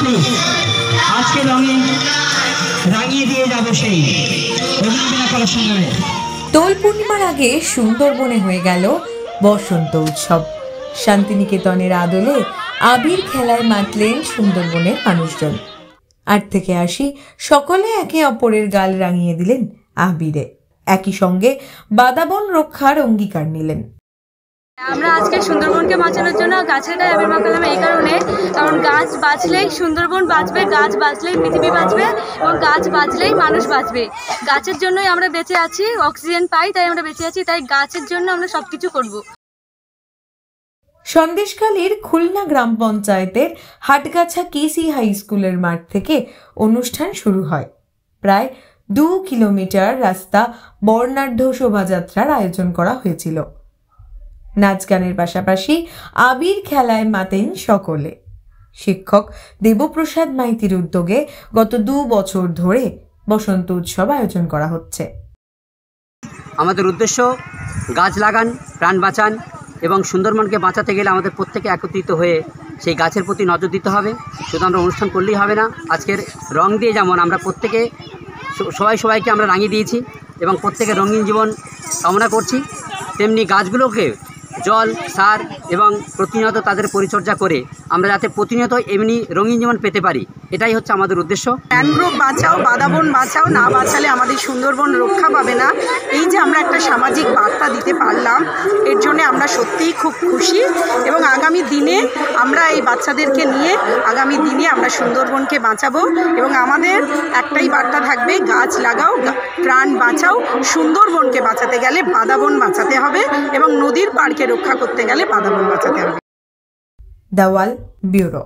স্বরূপ আজকে রাঙিয়ে দিয়ে যাব সেই কলা সংগ্রামে। দোল পূর্ণিমার আগে সুন্দরবনে হয়ে গেল বসন্ত উৎসব। শান্তিনিকেতনের আদলে আবির খেলায় মাতলেন সুন্দরবনের মানুষজন। 8 থেকে 80 সকলে একে অপরের গাল রাঙিয়ে দিলেন আবিরে। একই সঙ্গে বাদাবন রক্ষার অঙ্গীকার নিলেন। আমরা আজকে সুন্দরবনকে বাঁচানোর জন্য গাছের গায়ে আবির মাখালাম এই কারণে, কারণ গাছ বাঁচলেই সুন্দরবন বাঁচবে, গাছ বাঁচলেই পৃথিবী বাঁচবে এবং গাছ বাঁচলেই মানুষ বাঁচবে। গাছের জন্যই আমরা বেঁচে আছি, অক্সিজেন পাই তাই আমরা বেঁচে আছি, তাই গাছের জন্য আমরা সবকিছু করব। সন্দেশখালীর খুলনা গ্রাম পঞ্চায়েতের হাটগাছা কেসি হাই স্কুলের মাঠ থেকে অনুষ্ঠান শুরু হয়। প্রায় 2 কিলোমিটার রাস্তা বর্ণাঢ্য শোভাযাত্রার আয়োজন করা হয়েছিল। নাচ গানের পাশাপাশি আবির খেলায় মাতেন সকলে। শিক্ষক দেবপ্রসাদ মাইতির উদ্যোগে গত 2 বছর ধরে বসন্ত উৎসব আয়োজন করা হচ্ছে। আমাদের উদ্দেশ্য গাছ লাগান, প্রাণ বাঁচান এবং সুন্দরবনকে বাঁচাতে গেলে আমাদের প্রত্যেকে একত্রিত হয়ে সেই গাছের প্রতি নজর দিতে হবে। শুধু আমরা অনুষ্ঠান করলেই হবে না, আজকের রং দিয়ে যেমন আমরা প্রত্যেকে সবাইকে আমরা রাঙিয়ে দিয়েছি এবং প্রত্যেকে রঙিন জীবন কামনা করছি, তেমনি গাছগুলোকে জল, সার এবং প্রতিনিয়ত তাদের পরিচর্যা করে আমরা যাতে প্রতিনিয়ত এমনি রঙিন জীবন পেতে পারি, এটাই হচ্ছে আমাদের উদ্দেশ্য। ম্যানগ্রোভ বাঁচাও, বাদাবন বাঁচাও, না বাঁচালে আমাদের সুন্দরবন রক্ষা পাবে না। এই যে আমরা একটা সামাজিক বার্তা দিতে পারলাম, এর জন্য আমরা সত্যিই খুব খুশি এবং আগামী দিনে আমরা এই বাচ্চাদেরকে নিয়ে আগামী দিনে আমরা সুন্দরবনকে বাঁচাবো এবং আমাদের একটাই বার্তা থাকবে, গাছ লাগাও, প্রাণ বাঁচাও। সুন্দরবনকে বাঁচাতে গেলে বাদাবন বাঁচাতে হবে এবং নদীর পাড়কে রক্ষা করতে গেলে বাদাবন বাঁচাতে হবে। দাওয়াল ব্যুরো।